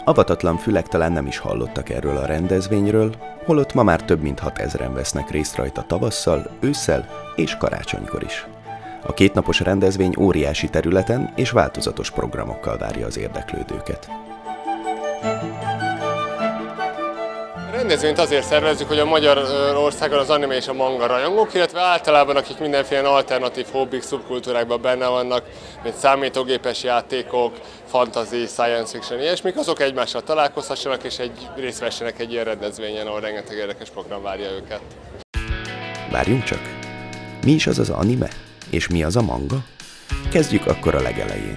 Avatatlan fülek talán nem is hallottak erről a rendezvényről, holott ma már több mint 6000-en vesznek részt rajta tavasszal, ősszel és karácsonykor is. A kétnapos rendezvény óriási területen és változatos programokkal várja az érdeklődőket. A rendezvényt azért szervezzük, hogy a Magyarországon az anime és a manga rajongók, illetve általában akik mindenféle alternatív hobbik, szubkultúrákban benne vannak, mint számítógépes játékok, fantasy, science fiction, ilyesmik, azok egymással találkozhassanak és részt vessenek egy ilyen rendezvényen, ahol rengeteg érdekes program várja őket. Várjunk csak! Mi is az az anime? És mi az a manga? Kezdjük akkor a legelején.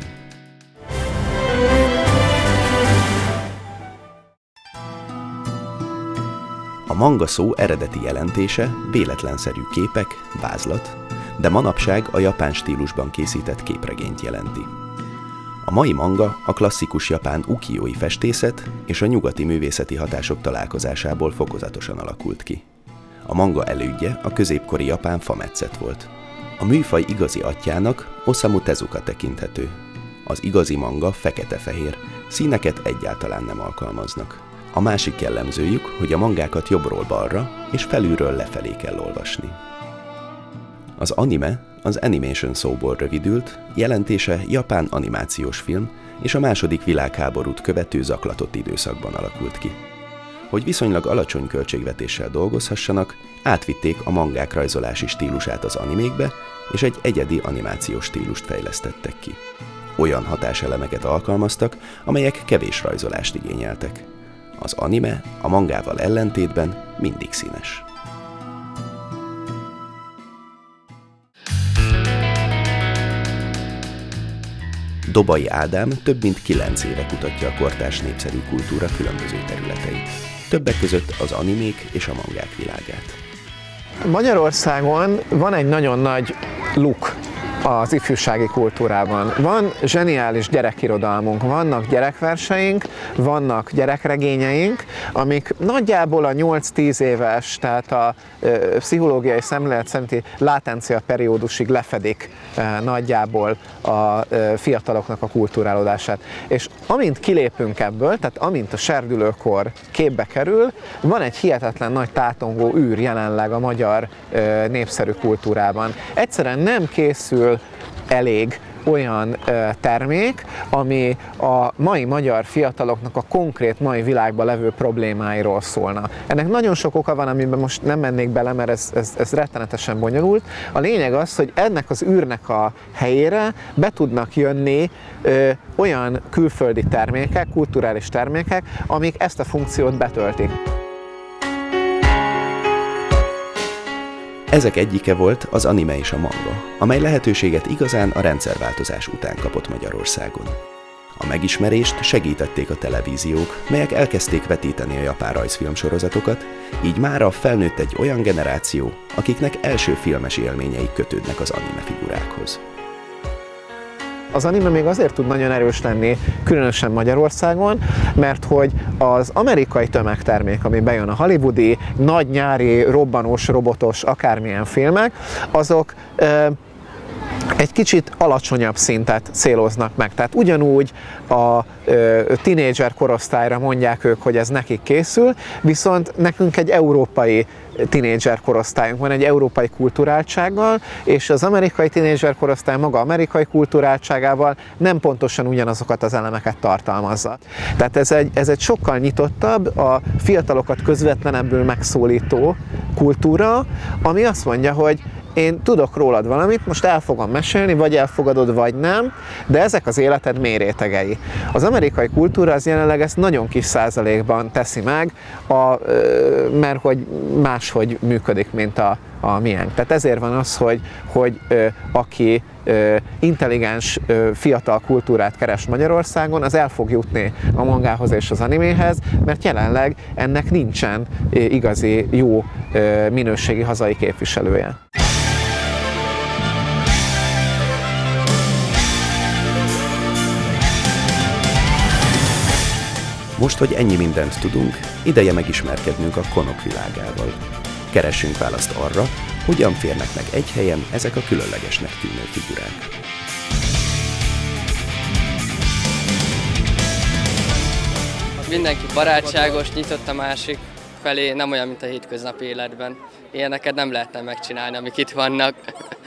A manga szó eredeti jelentése véletlenszerű képek, vázlat, de manapság a japán stílusban készített képregényt jelenti. A mai manga a klasszikus japán ukió-i festészet és a nyugati művészeti hatások találkozásából fokozatosan alakult ki. A manga elődje a középkori japán fametszet volt. A műfaj igazi atyjának Osamu Tezuka tekinthető. Az igazi manga fekete-fehér, színeket egyáltalán nem alkalmaznak. A másik jellemzőjük, hogy a mangákat jobbról balra és felülről lefelé kell olvasni. Az anime az animation szóból rövidült, jelentése japán animációs film és a második világháborút követő zaklatott időszakban alakult ki. Hogy viszonylag alacsony költségvetéssel dolgozhassanak, átvitték a mangák rajzolási stílusát az animékbe, és egy egyedi animációs stílust fejlesztettek ki. Olyan hatáselemeket alkalmaztak, amelyek kevés rajzolást igényeltek. Az anime a mangával ellentétben mindig színes. Dobai Ádám több mint 9 éve kutatja a kortárs népszerű kultúra különböző területeit. Többek között az animék és a mangák világát. Magyarországon van egy nagyon nagy luk az ifjúsági kultúrában. Van zseniális gyerekirodalmunk, vannak gyerekverseink, vannak gyerekregényeink, amik nagyjából a 8-10 éves, tehát a pszichológiai szemlélet szerinti látencia periódusig lefedik nagyjából a fiataloknak a kulturálódását. És amint kilépünk ebből, tehát amint a serdülőkor képbe kerül, van egy hihetetlen nagy tátongó űr jelenleg a magyar népszerű kultúrában. Egyszerűen nem készül elég olyan termék, ami a mai magyar fiataloknak a konkrét mai világban levő problémáiról szólna. Ennek nagyon sok oka van, amiben most nem mennék bele, mert ez rettenetesen bonyolult. A lényeg az, hogy ennek az űrnek a helyére be tudnak jönni olyan külföldi termékek, kulturális termékek, amik ezt a funkciót betöltik. Ezek egyike volt az anime és a manga, amely lehetőséget igazán a rendszerváltozás után kapott Magyarországon. A megismerést segítették a televíziók, melyek elkezdték vetíteni a japán rajzfilmsorozatokat, így mára felnőtt egy olyan generáció, akiknek első filmes élményeik kötődnek az anime figurákhoz. Az anime még azért tud nagyon erős lenni, különösen Magyarországon, mert hogy az amerikai tömegtermék, ami bejön a hollywoodi, nagy nyári, robbanós, robotos, akármilyen filmek, azok egy kicsit alacsonyabb szintet céloznak meg. Tehát ugyanúgy a tinédzser korosztályra mondják ők, hogy ez nekik készül, viszont nekünk egy európai tinédzser korosztályunk van, egy európai kulturáltsággal, és az amerikai tinédzser korosztály maga amerikai kulturáltságával nem pontosan ugyanazokat az elemeket tartalmazza. Tehát ez egy sokkal nyitottabb, a fiatalokat közvetlenebbül megszólító kultúra, ami azt mondja, hogy én tudok rólad valamit, most el fogom mesélni, vagy elfogadod, vagy nem, de ezek az életed mély rétegei. Az amerikai kultúra az jelenleg ezt nagyon kis százalékban teszi meg, mert hogy máshogy működik, mint a miénk. Tehát ezért van az, hogy aki intelligens, fiatal kultúrát keres Magyarországon, az el fog jutni a mangához és az animéhez, mert jelenleg ennek nincsen igazi, jó minőségi hazai képviselője. Most, hogy ennyi mindent tudunk, ideje megismerkednünk a konok világával. Keressünk választ arra, hogyan férnek meg egy helyen ezek a különlegesnek tűnő figurák. Mindenki barátságos, nyitott a másik felé, nem olyan, mint a hétköznapi életben. Ilyeneket nem lehetne megcsinálni, amik itt vannak.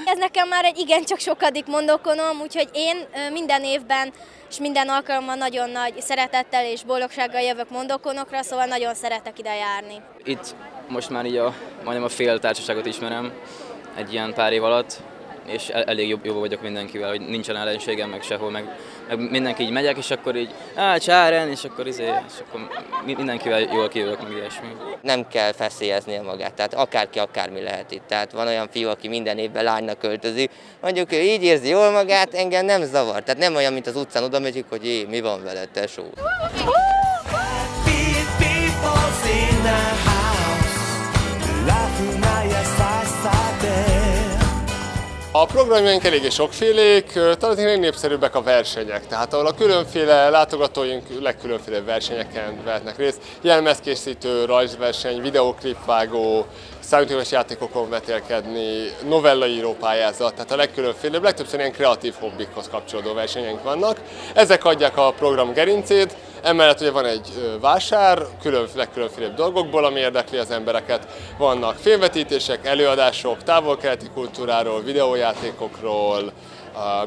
Ez nekem már egy igencsak sokadik mondókonom, úgyhogy én minden évben és minden alkalommal nagyon nagy szeretettel és boldogsággal jövök mondókonokra, szóval nagyon szeretek ide járni. Itt most már így majdnem a fél társaságot ismerem egy ilyen pár év alatt, és elég jó vagyok mindenkivel, hogy nincsen ellenségem, meg sehol, meg mindenki így megyek, és akkor így, csáren, és akkor mindenkivel jól kijövök, meg ilyesmi. Nem kell feszélyeznie magát, tehát akárki, akármi lehet itt. Tehát van olyan fiú, aki minden évben lánynak költözik, mondjuk ő így érzi jól magát, engem nem zavar. Tehát nem olyan, mint az utcán oda megyünk, hogy mi van veled, tesó. A programjaink eléggé sokfélék, talán legnépszerűbbek a versenyek, tehát ahol a különféle látogatóink legkülönfélebb versenyeken vehetnek részt. Jelmezkészítő, rajzverseny, videóklipvágó, számítógépes játékokon vetélkedni, novellaíró pályázat, tehát a legkülönfélebb, legtöbbször ilyen kreatív hobbikhoz kapcsolódó versenyeink vannak. Ezek adják a program gerincét, emellett ugye van egy vásár, legkülönfélebb dolgokból, ami érdekli az embereket. Vannak filmvetítések, előadások, távol-keleti kultúráról, videójátékokról,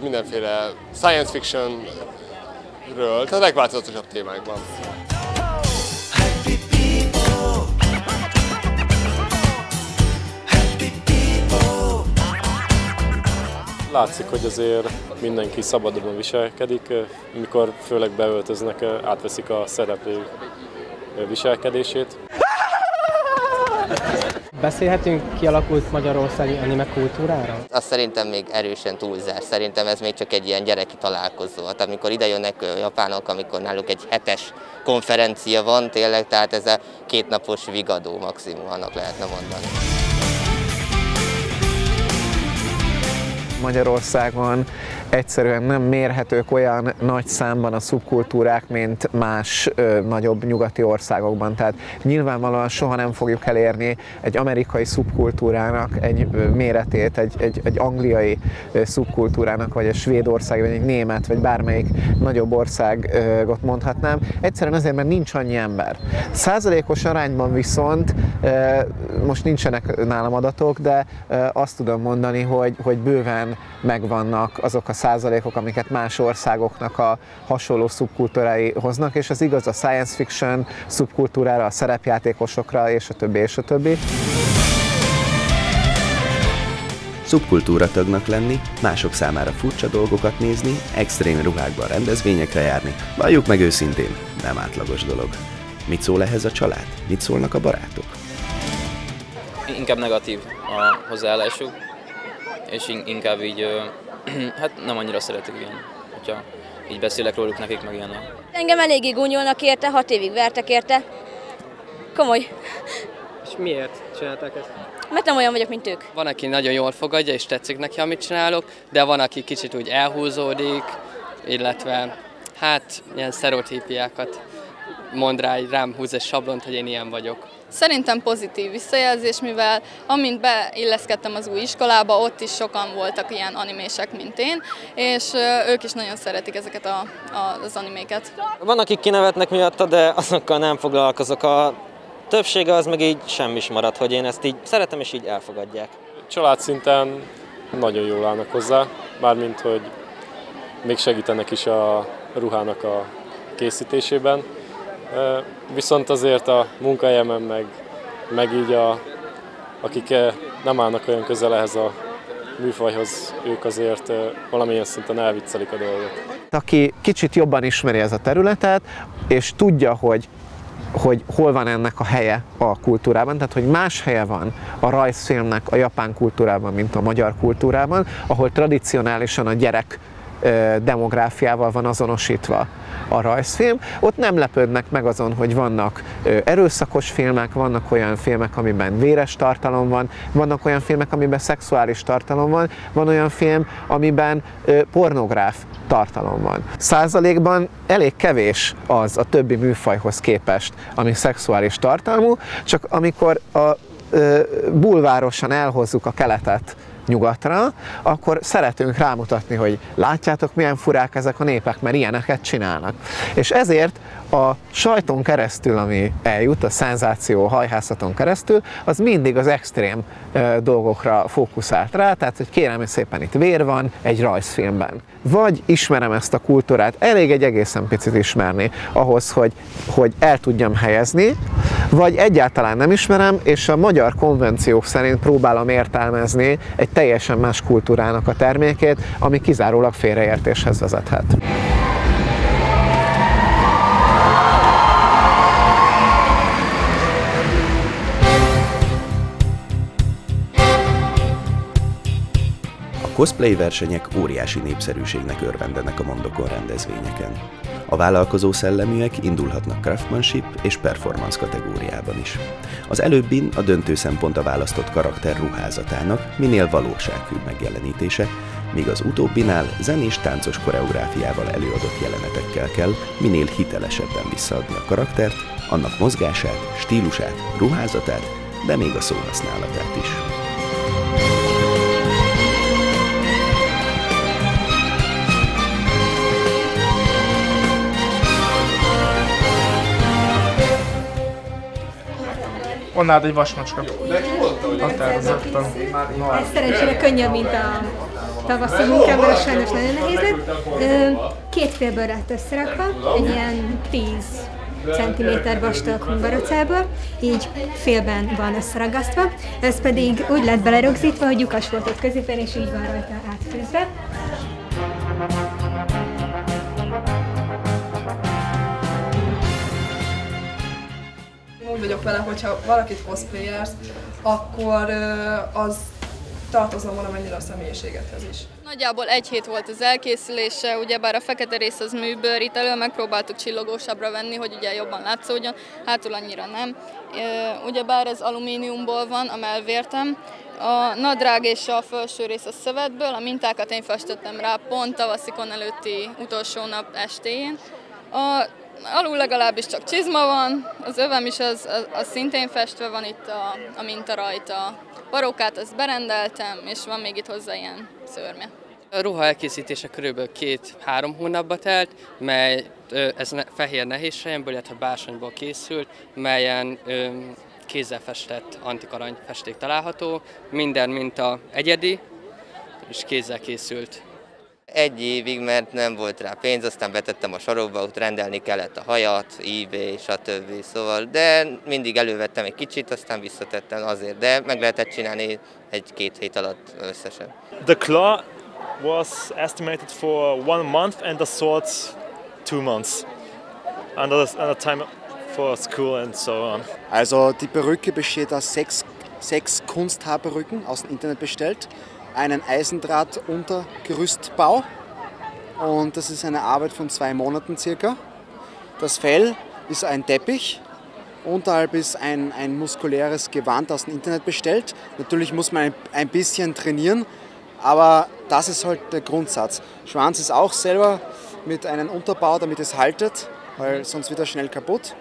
mindenféle science fictionről, tehát a legváltozatosabb témákban. Látszik, hogy azért mindenki szabadabban viselkedik, mikor főleg beöltöznek, átveszik a szereplő viselkedését. Beszélhetünk kialakult magyarországi anime kultúrára? Azt szerintem még erősen túlzás. Szerintem ez még csak egy ilyen gyereki találkozó. Hát amikor ide jönnek japánok, amikor náluk egy hetes konferencia van tényleg, tehát ez a 2 napos vigadó maximum, annak lehetne mondani. Magyarországon egyszerűen nem mérhetők olyan nagy számban a szubkultúrák, mint más nagyobb nyugati országokban. Tehát nyilvánvalóan soha nem fogjuk elérni egy amerikai szubkultúrának egy méretét, egy angliai szubkultúrának, vagy egy svédországi, vagy egy német, vagy bármelyik nagyobb országot mondhatnám. Egyszerűen azért, mert nincs annyi ember. Százalékos arányban viszont, most nincsenek nálam adatok, de azt tudom mondani, hogy bőven megvannak azok a százalékok, amiket más országoknak a hasonló szubkultúrái hoznak, és az igaz a science fiction szubkultúrára, a szerepjátékosokra, és a többi, és a többi. Szubkultúratagnak lenni, mások számára furcsa dolgokat nézni, extrém ruhákban rendezvényekre járni, valljuk meg őszintén, nem átlagos dolog. Mit szól ehhez a család? Mit szólnak a barátok? Inkább negatív a hozzáállásuk, és inkább így, hát nem annyira szeretik ilyen, hogyha így beszélek róluk nekik, meg ilyenek. Engem eléggé gúnyolnak érte, 6 évig vertek érte. Komoly. És miért csinálták ezt? Mert nem olyan vagyok, mint ők. Van, aki nagyon jól fogadja, és tetszik neki, amit csinálok, de van, aki kicsit úgy elhúzódik, illetve hát ilyen sztereotípiákat mond rá, rám húz egy sablont, hogy én ilyen vagyok. Szerintem pozitív visszajelzés, mivel amint beilleszkedtem az új iskolába, ott is sokan voltak ilyen animések, mint én, és ők is nagyon szeretik ezeket az animéket. Van, akik kinevetnek miatta, de azokkal nem foglalkozok. A többsége az meg így semmis marad, hogy én ezt így szeretem, és így elfogadják. Családszinten nagyon jól állnak hozzá, mármint, hogy még segítenek is a ruhának a készítésében. Viszont azért a munkahelyemen, meg így akik nem állnak olyan közel ehhez a műfajhoz, ők azért valamilyen szinten elviccelik a dolgot. Aki kicsit jobban ismeri ezt a területet, és tudja, hogy hol van ennek a helye a kultúrában, tehát hogy más helye van a rajzfilmnek a japán kultúrában, mint a magyar kultúrában, ahol tradicionálisan a gyerek demográfiával van azonosítva a rajzfilm. Ott nem lepődnek meg azon, hogy vannak erőszakos filmek, vannak olyan filmek, amiben véres tartalom van, vannak olyan filmek, amiben szexuális tartalom van, van olyan film, amiben pornográf tartalom van. Százalékban elég kevés az a többi műfajhoz képest, ami szexuális tartalmú, csak amikor a bulvárosan elhozzuk a keletet nyugatra, akkor szeretünk rámutatni, hogy látjátok, milyen furák ezek a népek, mert ilyeneket csinálnak. És ezért a sajton keresztül, ami eljut, a szenzáció hajhászaton keresztül, az mindig az extrém dolgokra fókuszált rá, tehát hogy kérem szépen itt vér van egy rajzfilmben. Vagy ismerem ezt a kultúrát, elég egy egészen picit ismerni ahhoz, hogy el tudjam helyezni, vagy egyáltalán nem ismerem, és a magyar konvenciók szerint próbálom értelmezni egy teljesen más kultúrának a termékét, ami kizárólag félreértéshez vezethet. A cosplay versenyek óriási népszerűségnek örvendenek a Mondokon rendezvényeken. A vállalkozó szelleműek indulhatnak craftsmanship és performance kategóriában is. Az előbbin a döntő szempont a választott karakter ruházatának minél valósághűbb megjelenítése, míg az utóbbinál zenés-táncos koreográfiával előadott jelenetekkel kell minél hitelesebben visszaadni a karaktert, annak mozgását, stílusát, ruházatát, de még a szóhasználatát is. Onnád egy vasmacska. Határozottan. Ez szerencsére könnyebb, mint a tavaszi munkám, mert sajnos nagyon nehéz lett. Két félből lett összerakva, egy ilyen 10 cm vastag hungarocából, így félben van összeragasztva. Ez pedig úgy lett belerögzítve, hogy lyukas volt ott középen, és így van rajta átfűzve. Úgy vagyok vele, hogyha valakit cosplayersz, akkor az tartozom valamennyire a személyiségedhez is. Nagyjából egy hét volt az elkészülése, ugyebár a fekete rész az műbőr, itt elől megpróbáltuk csillogósabbra venni, hogy ugye jobban látszódjon, hátul annyira nem. Ugyebár ez alumíniumból van, a mellvértem, a nadrág és a felső rész a szövetből, a mintákat én festettem rá pont tavaszikon előtti utolsó nap estéjén. Alul legalábbis csak csizma van, az övem is az szintén festve van itt a minta rajta. Barókát azt berendeltem, és van még itt hozzá ilyen szőrme. A ruha elkészítése körülbelül 2-3 hónapba telt, mely ez fehér nehézsejemből, illetve bársonyból készült, melyen kézzel festett antikarany festék található. Minden minta egyedi, és kézzel készült. Egy évig, mert nem volt rá pénz, aztán betettem a sarokba, ott rendelni kellett a hajat, eBay, stb. Szóval, de mindig elővettem egy kicsit, aztán visszatettem azért, de meg lehetett csinálni 1-2 hét alatt összesen. The claw was estimated for 1 month and the swords 2 months. And the time for school and so on. Also die Perücke besteht aus 6 Kunsthaarperücken aus dem Internet bestellt. Einen Eisendraht-Untergerüstbau und das ist eine Arbeit von 2 Monaten circa. Das Fell ist ein Teppich, unterhalb ist ein muskuläres Gewand aus dem Internet bestellt. Natürlich muss man ein bisschen trainieren, aber das ist halt der Grundsatz. Schwanz ist auch selber mit einem Unterbau, damit es haltet, weil sonst wird er schnell kaputt.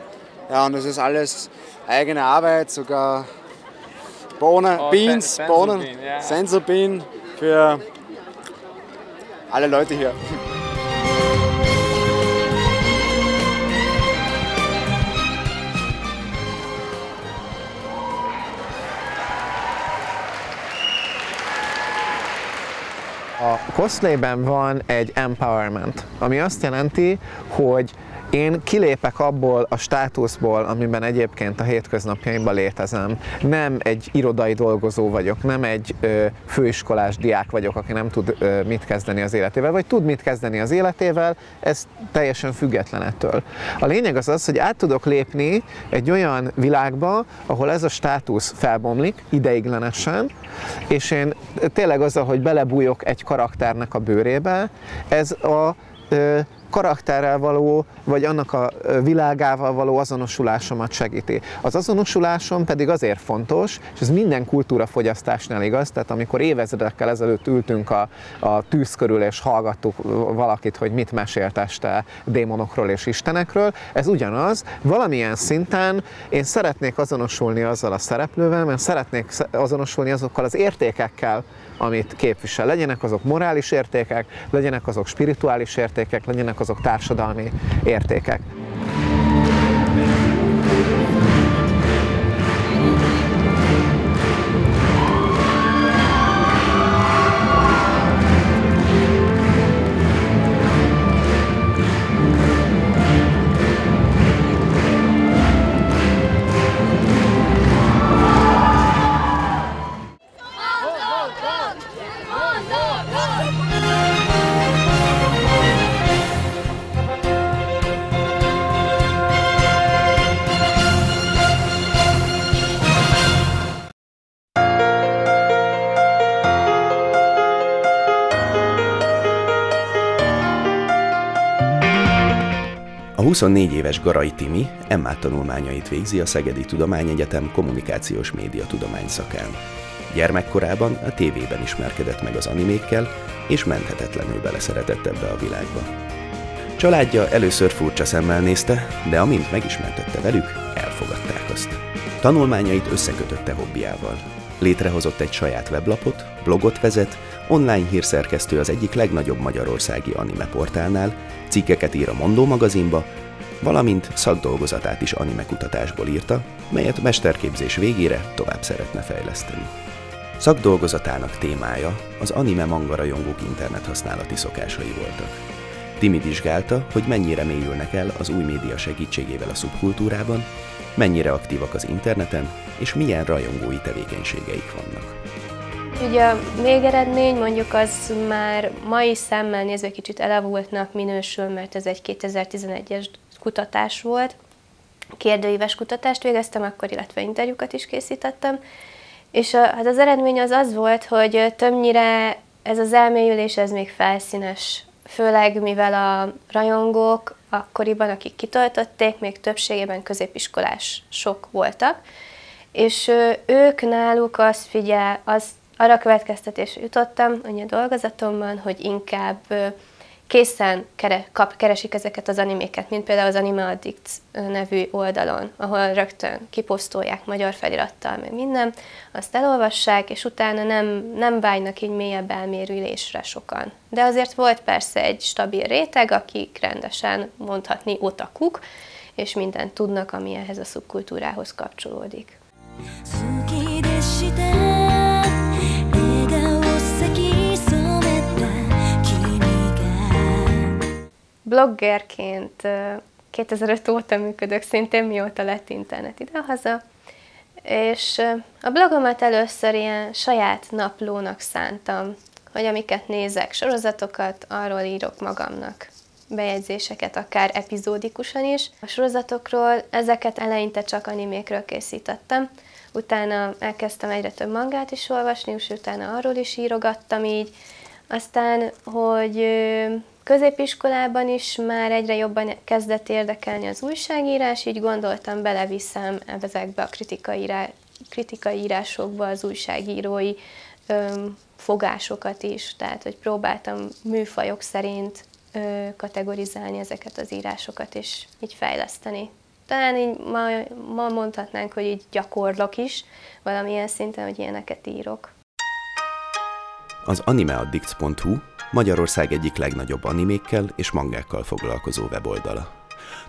Ja, und das ist alles eigene Arbeit, sogar Bohnen, Sensorbean für alle Leute hier. A cosplayben van egy empowerment, ami azt jelenti, hogy én kilépek abból a státuszból, amiben egyébként a hétköznapjaimban létezem. Nem egy irodai dolgozó vagyok, nem egy főiskolás diák vagyok, aki nem tud mit kezdeni az életével, vagy tud mit kezdeni az életével, ez teljesen független ettől. A lényeg az az, hogy át tudok lépni egy olyan világba, ahol ez a státusz felbomlik ideiglenesen, és én tényleg azzal, hogy belebújok egy karakternek a bőrébe, ez a karakterrel való, vagy annak a világával való azonosulásomat segíti. Az azonosulásom pedig azért fontos, és ez minden kultúrafogyasztásnál igaz, tehát amikor évezredekkel ezelőtt ültünk a tűz körül és hallgattuk valakit, hogy mit mesélt este démonokról és istenekről, ez ugyanaz, valamilyen szinten én szeretnék azonosulni azzal a szereplővel, mert szeretnék azonosulni azokkal az értékekkel, amit képvisel. Legyenek azok morális értékek, legyenek azok spirituális értékek, legyenek azok társadalmi értékek. A 24 éves Garai Timi MA tanulmányait végzi a Szegedi Tudományegyetem kommunikációs média tudomány szakán. Gyermekkorában a tévében ismerkedett meg az animékkel, és menthetetlenül beleszeretett ebbe a világba. Családja először furcsa szemmel nézte, de amint megismertette velük, elfogadták azt. Tanulmányait összekötötte hobbiával. Létrehozott egy saját weblapot, blogot vezet, online hírszerkesztő az egyik legnagyobb magyarországi anime portálnál, cikkeket ír a Mondó magazinba, valamint szakdolgozatát is anime kutatásból írta, melyet mesterképzés végére tovább szeretne fejleszteni. Szakdolgozatának témája az anime manga rajongók internethasználati szokásai voltak. Timi vizsgálta, hogy mennyire mélyülnek el az új média segítségével a szubkultúrában, mennyire aktívak az interneten, és milyen rajongói tevékenységeik vannak. Ugye a végeredmény mondjuk az már mai szemmel nézve kicsit elavultnak minősül, mert ez egy 2011-es kutatás volt. Kérdőíves kutatást végeztem akkor, illetve interjúkat is készítettem. És hát az eredmény az volt, hogy többnyire ez az elmélyülés ez még felszínes. Főleg mivel a rajongók akkoriban, akik kitöltötték, még többségében középiskolás sok voltak, és ők náluk arra következtetésre jutottam a dolgozatomban, hogy inkább készen keresik ezeket az animéket, mint például az Anime Addicts nevű oldalon, ahol rögtön kiposztolják magyar felirattal, meg minden, azt elolvassák, és utána nem vágynak így mélyebb elmérülésre sokan. De azért volt persze egy stabil réteg, akik rendesen mondhatni otakuk, és mindent tudnak, ami ehhez a szubkultúrához kapcsolódik. Bloggerként 2005 óta működök, szintén mióta lett internet idehaza, és a blogomat először ilyen saját naplónak szántam, hogy amiket nézek, sorozatokat, arról írok magamnak bejegyzéseket, akár epizódikusan is. A sorozatokról ezeket eleinte csak animékről készítettem, utána elkezdtem egyre több mangát is olvasni, és utána arról is írogattam így. Aztán, hogy középiskolában is már egyre jobban kezdett érdekelni az újságírás, így gondoltam, beleviszem ezekbe a kritikai írásokba az újságírói fogásokat is, tehát hogy próbáltam műfajok szerint kategorizálni ezeket az írásokat és így fejleszteni. Talán így ma mondhatnánk, hogy így gyakorlok is valamilyen szinten, hogy ilyeneket írok. Az animeaddicts.hu Magyarország egyik legnagyobb animékkel és mangákkal foglalkozó weboldala.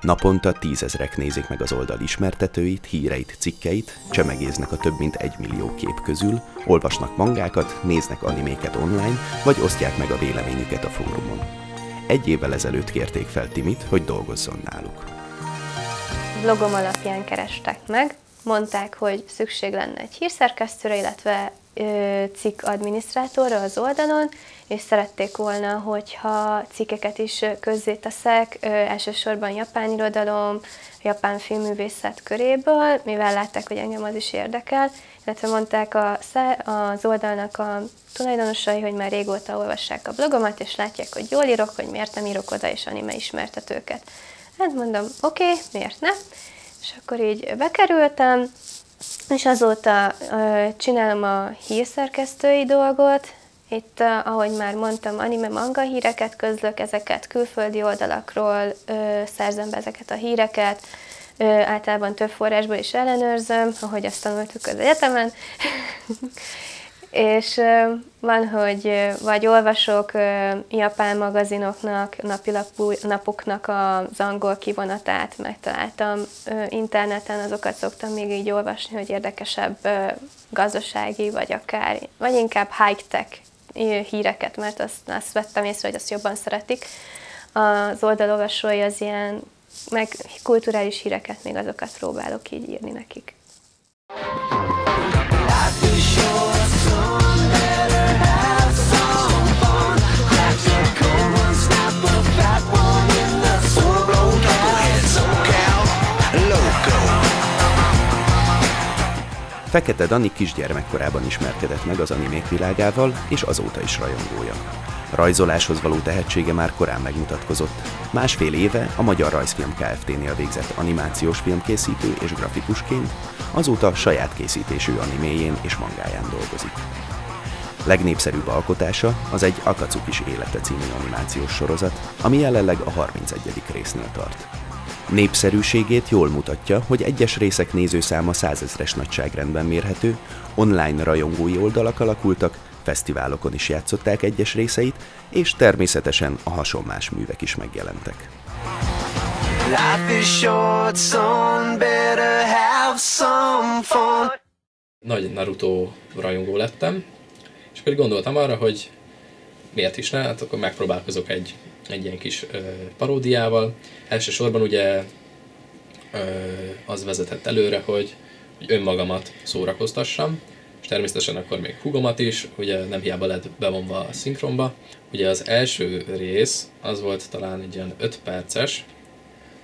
Naponta 10 000-ek nézik meg az oldal ismertetőit, híreit, cikkeit, csemegéznek a több mint 1 millió kép közül, olvasnak mangákat, néznek animéket online, vagy osztják meg a véleményüket a fórumon. 1 évvel ezelőtt kérték fel Timit, hogy dolgozzon náluk. Blogom alapján kerestek meg, mondták, hogy szükség lenne egy hírszerkesztőre, illetve cikk adminisztrátorra az oldalon, és szerették volna, hogyha cikkeket is közzéteszek, elsősorban japán irodalom, japán filmművészet köréből, mivel látták, hogy engem az is érdekel, illetve mondták az oldalnak a tulajdonosai, hogy már régóta olvassák a blogomat, és látják, hogy jól írok, hogy miért nem írok oda, és anime ismertetőket. Hát mondom, oké, miért ne? És akkor így bekerültem, és azóta csinálom a hírszerkesztői dolgot. Itt, ahogy már mondtam, anime manga híreket közlök, ezeket külföldi oldalakról szerzem be ezeket a híreket, általában több forrásból is ellenőrzöm, ahogy azt tanultuk az egyetemen. És van, hogy vagy olvasok japán magazinoknak, napoknak az angol kivonatát, megtaláltam interneten, azokat szoktam még így olvasni, hogy érdekesebb gazdasági, vagy inkább high-tech híreket, mert azt vettem észre, hogy azt jobban szeretik. Az oldalolvasói az ilyen, meg kulturális híreket, még azokat próbálok így írni nekik. Fekete Dani kisgyermekkorában ismerkedett meg az animék világával, és azóta is rajongója. Rajzoláshoz való tehetsége már korán megmutatkozott. Másfél éve a Magyar Rajzfilm Kft-nél végzett animációs filmkészítő és grafikusként, azóta saját készítésű animéjén és mangáján dolgozik. Legnépszerűbb alkotása az egy Akacukis élete című animációs sorozat, ami jelenleg a 31. résznél tart. Népszerűségét jól mutatja, hogy egyes részek nézőszáma 100 000-es nagyságrendben mérhető, online rajongói oldalak alakultak, fesztiválokon is játszották egyes részeit, és természetesen a hasonlás művek is megjelentek. Nagy Naruto rajongó lettem, és akkor gondoltam arra, hogy miért is ne, hát akkor megpróbálkozok egy ilyen kis paródiával. Elsősorban ugye az vezetett előre, hogy önmagamat szórakoztassam, és természetesen akkor még húgomat is, ugye nem hiába lett bevonva a szinkronba. Ugye az első rész az volt talán egy ilyen 5 perces,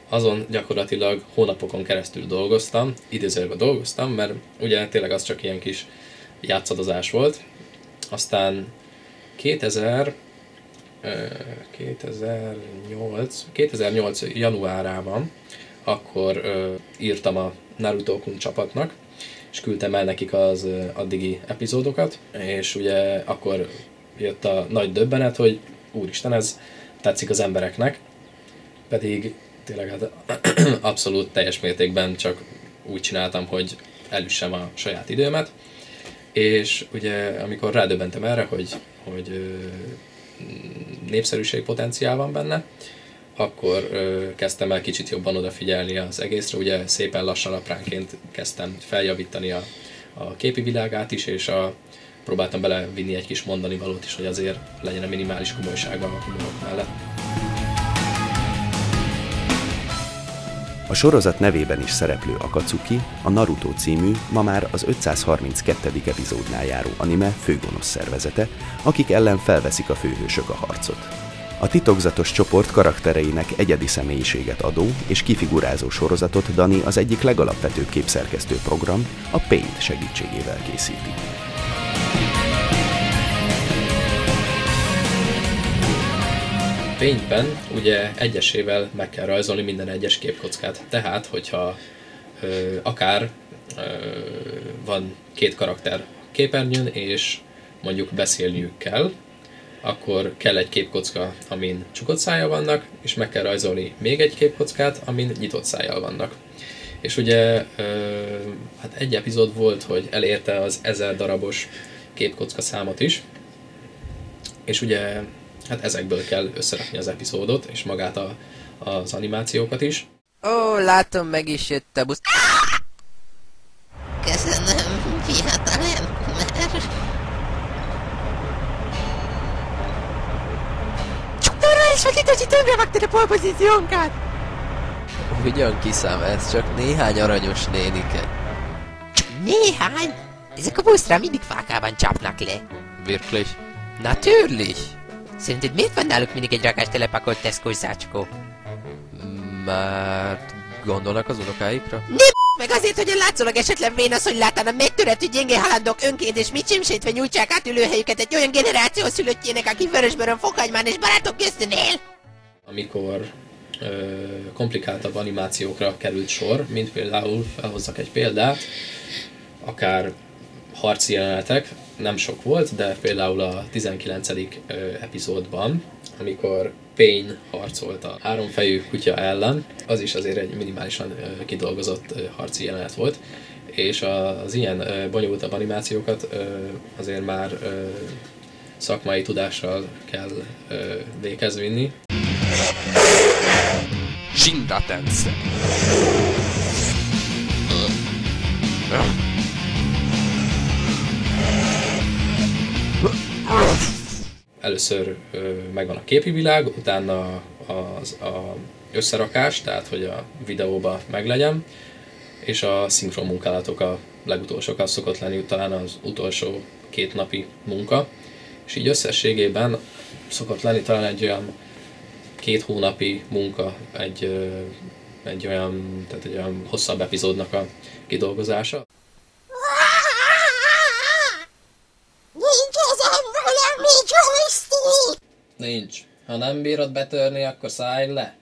azon gyakorlatilag hónapokon keresztül dolgoztam, idézőjelben dolgoztam, mert ugye tényleg az csak ilyen kis játszadozás volt. Aztán 2008 januárában akkor írtam a Naruto-kun csapatnak, és küldtem el nekik az addigi epizódokat, és ugye akkor jött a nagy döbbenet, hogy úristen, ez tetszik az embereknek, pedig tényleg hát abszolút teljes mértékben csak úgy csináltam, hogy elüssem a saját időmet, és ugye amikor rádöbbentem erre, hogy népszerűség potenciál van benne, akkor kezdtem el kicsit jobban odafigyelni az egészre, ugye szépen lassan apránként kezdtem feljavítani a képi világát is, és próbáltam belevinni egy kis mondani valót is, hogy azért legyen a minimális komolyság a humorok mellett. A sorozat nevében is szereplő Akatsuki, a Naruto című, ma már az 532. epizódnál járó anime főgonosz szervezete, akik ellen felveszik a főhősök a harcot. A titokzatos csoport karaktereinek egyedi személyiséget adó és kifigurázó sorozatot Dani az egyik legalapvetőbb képszerkesztő program, a Paint segítségével készíti. Paintben ugye egyesével meg kell rajzolni minden egyes képkockát, tehát hogyha akár van 2 karakter képernyőn, és mondjuk beszélniük kell, akkor kell egy képkocka, amin csukott szájjal vannak, és meg kell rajzolni még egy képkockát, amin nyitott szájjal vannak. És ugye hát egy epizód volt, hogy elérte az 1000 darabos képkocka számot is, és ugye hát ezekből kell összerakni az epizódot, és magát az animációkat is. Ó, látom, meg is jött a busz. Köszönöm, fiatalember. Csuktára is megítősi tönkrevágtad a polpozíciónkat! Ugyan kiszám, ez csak néhány aranyos nénike. Néhány? Ezek a buszra mindig fákában csapnak le. Wirklich? Natürlich! Szerinted miért van náluk mindig egy rakás telepakolt Tesco-s zacskó? Mert gondolnak az unokáikra? Nem meg azért, hogy a látszólag esetlen vénasszony látán a megtöretű gyenge halandók önként és micsimsétve nyújtsák át ülőhelyüket egy olyan generáció szülöttjének, aki vörösbőrön, fokhagymán és barátok köztön él? Amikor komplikáltabb animációkra került sor, mint például, felhozzak egy példát, akár harci jelenetek, nem sok volt, de például a 19. epizódban, amikor Pain harcolt a háromfejű kutya ellen, az is azért egy minimálisan kidolgozott harci jelenet volt, és az ilyen bonyolultabb animációkat azért már szakmai tudással kell véghez vinni. Shinra Tensei. Először megvan a képi világ, utána az összerakás, tehát hogy a videóba meglegyen, és a szinkron munkálatok a legutolsók, az szokott lenni talán az utolsó 2 napi munka, és így összességében szokott lenni talán egy olyan 2 hónapi munka egy olyan hosszabb epizódnak a kidolgozása. Nincs ezen valami joystick! Nincs. Ha nem bírod betörni, akkor szállj le.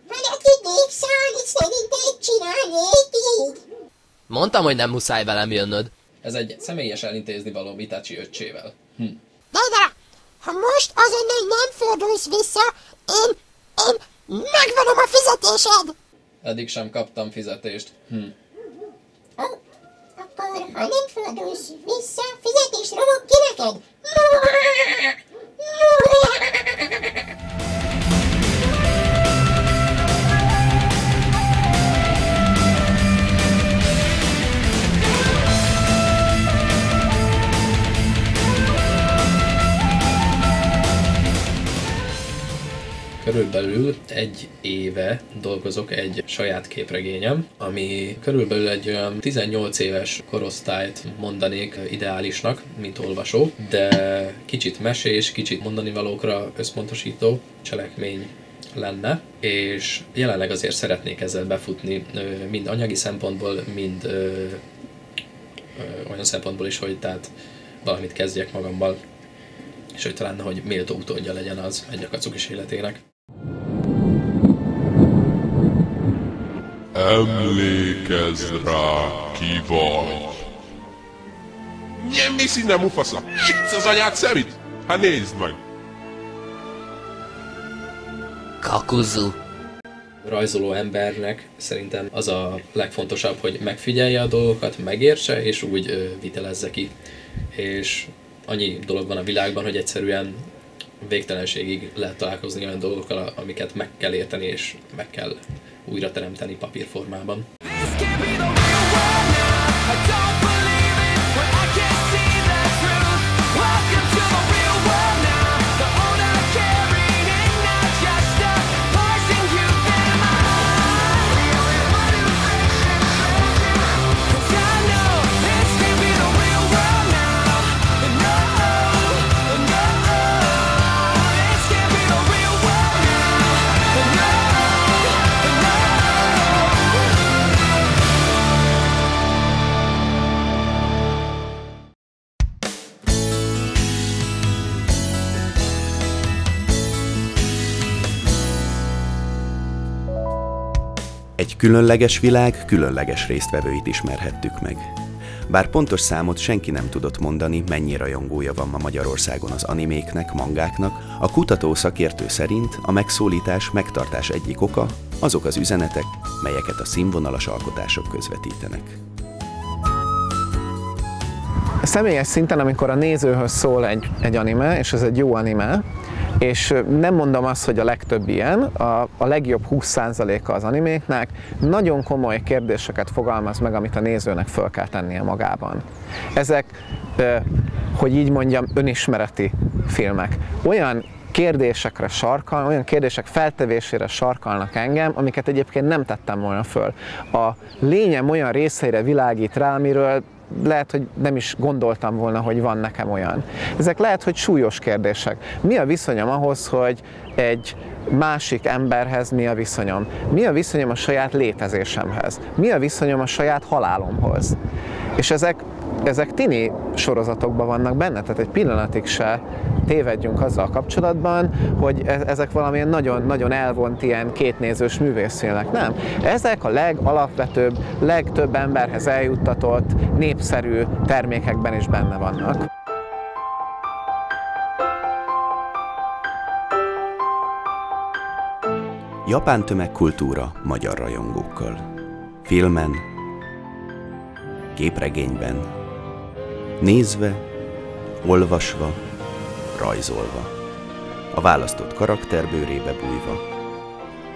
Valaki népszállni szerinted csinálnék így? Mondtam, hogy nem muszáj velem jönnöd. Ez egy személyes elintézni való Itachi öccsével. Dada, ha most azonnal nem fordulsz vissza, én megvonom a fizetésed! Eddig sem kaptam fizetést. Akkor, ha nem fordulsz vissza, fizetést rovok ki neked! Körülbelül 1 éve dolgozok egy saját képregényem, ami körülbelül egy olyan 18 éves korosztályt mondanék ideálisnak, mint olvasó, de kicsit mesés, kicsit mondanivalókra összpontosító cselekmény lenne, és jelenleg azért szeretnék ezzel befutni mind anyagi szempontból, mind olyan szempontból is, hogy tehát valamit kezdjek magammal, és hogy talán hogy méltó utódja legyen az egy akacukis életének. Emlékezz rá, ki vagy. Nem mész innen, Mufasa! Sütsz az anyád szemét! Hát nézd meg! Kakuzu. Rajzoló embernek szerintem az a legfontosabb, hogy megfigyelje a dolgokat, megértse, és úgy vitelezze ki. És annyi dolog van a világban, hogy egyszerűen végtelenségig lehet találkozni olyan dolgokkal, amiket meg kell érteni, és meg kell újra teremteni papírformában. Egy különleges világ különleges résztvevőit ismerhettük meg. Bár pontos számot senki nem tudott mondani, mennyi rajongója van ma Magyarországon az animéknek, mangáknak, a kutató szakértő szerint a megszólítás, megtartás egyik oka azok az üzenetek, melyeket a színvonalas alkotások közvetítenek. Személyes szinten, amikor a nézőhöz szól egy anime, és ez egy jó anime, és nem mondom azt, hogy a legtöbb ilyen, a legjobb 20%-a az animéknek nagyon komoly kérdéseket fogalmaz meg, amit a nézőnek föl kell tennie magában. Ezek, hogy így mondjam, önismereti filmek. Olyan kérdésekre sarkal, olyan kérdések feltevésére sarkalnak engem, amiket egyébként nem tettem volna föl. A lényem olyan részeire világít rá, amiről lehet, hogy nem is gondoltam volna, hogy van nekem olyan. Ezek lehet, hogy súlyos kérdések. Mi a viszonyom ahhoz, hogy egy másik emberhez mi a viszonyom? Mi a viszonyom a saját létezésemhez? Mi a viszonyom a saját halálomhoz? És ezek tini sorozatokban vannak benne, tehát egy pillanatig se tévedjünk azzal kapcsolatban, hogy ezek valamilyen nagyon-nagyon elvont ilyen kétnézős művészfilmek. Nem. Ezek a legalapvetőbb, legtöbb emberhez eljuttatott, népszerű termékekben is benne vannak. Japán tömegkultúra magyar rajongókkal. Filmen, képregényben, nézve, olvasva, rajzolva, a választott karakter bőrébe bújva,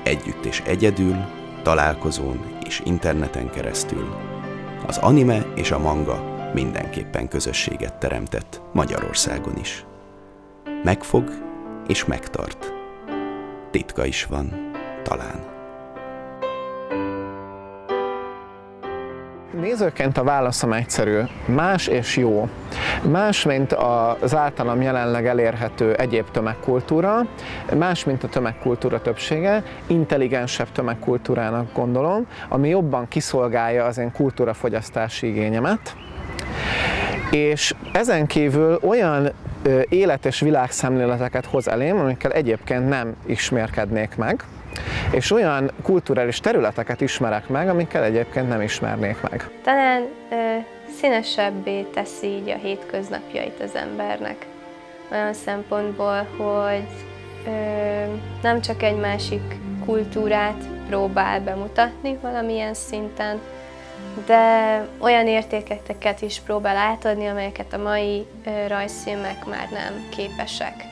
együtt és egyedül, találkozón és interneten keresztül. Az anime és a manga mindenképpen közösséget teremtett Magyarországon is. Megfog és megtart. Titka is van, talán. Nézőként a válaszom egyszerű. Más és jó. Más, mint az általam jelenleg elérhető egyéb tömegkultúra, más, mint a tömegkultúra többsége, intelligensebb tömegkultúrának gondolom, ami jobban kiszolgálja az én kultúrafogyasztási igényemet. És ezen kívül olyan élet- és világszemléleteket hoz elém, amikkel egyébként nem ismerkednék meg, és olyan kulturális területeket ismerek meg, amikkel egyébként nem ismernék meg. Talán színesebbé teszi így a hétköznapjait az embernek. Olyan szempontból, hogy nem csak egy másik kultúrát próbál bemutatni valamilyen szinten, de olyan értékeket is próbál átadni, amelyeket a mai rajzfilmek már nem képesek.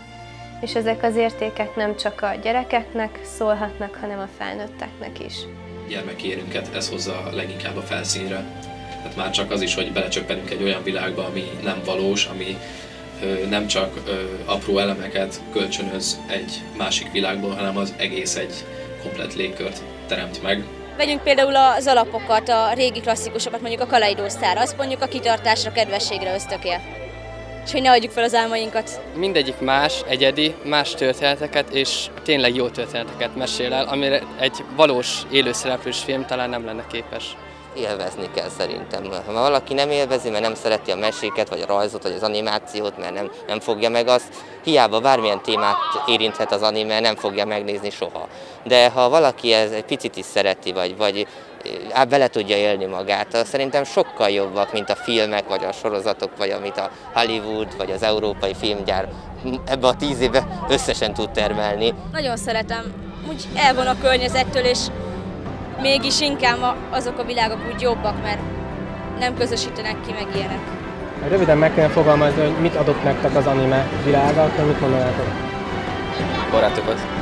És ezek az értékek nem csak a gyerekeknek szólhatnak, hanem a felnőtteknek is. Gyermekérünket ez hozza leginkább a felszínre. Tehát már csak az is, hogy belecsöppenünk egy olyan világba, ami nem valós, ami nem csak apró elemeket kölcsönöz egy másik világból, hanem az egész egy komplett légkört teremt meg. Vegyünk például az alapokat, a régi klasszikusokat, mondjuk a Kaleidosztár, azt mondjuk a kitartásra, kedvességre ösztökél. És hogy ne adjuk fel az álmainkat. Mindegyik más, egyedi, más történeteket és tényleg jó történeteket mesél el, amire egy valós élőszereplős film talán nem lenne képes. Élvezni kell szerintem. Ha valaki nem élvezi, mert nem szereti a meséket, vagy a rajzot, vagy az animációt, mert nem fogja meg azt, hiába bármilyen témát érinthet az anime, nem fogja megnézni soha. De ha valaki ez egy picit is szereti, vagy bele tudja élni magát, szerintem sokkal jobbak, mint a filmek, vagy a sorozatok, vagy amit a Hollywood, vagy az európai filmgyár ebbe a 10 évben összesen tud termelni. Nagyon szeretem, úgy elvon a környezettől, és mégis inkább azok a világok úgy jobbak, mert nem közösítenek ki meg ilyenek. Röviden meg kell fogalmazni, hogy mit adott nektek az anime világa, akkor mit mondanátok? Barátokat.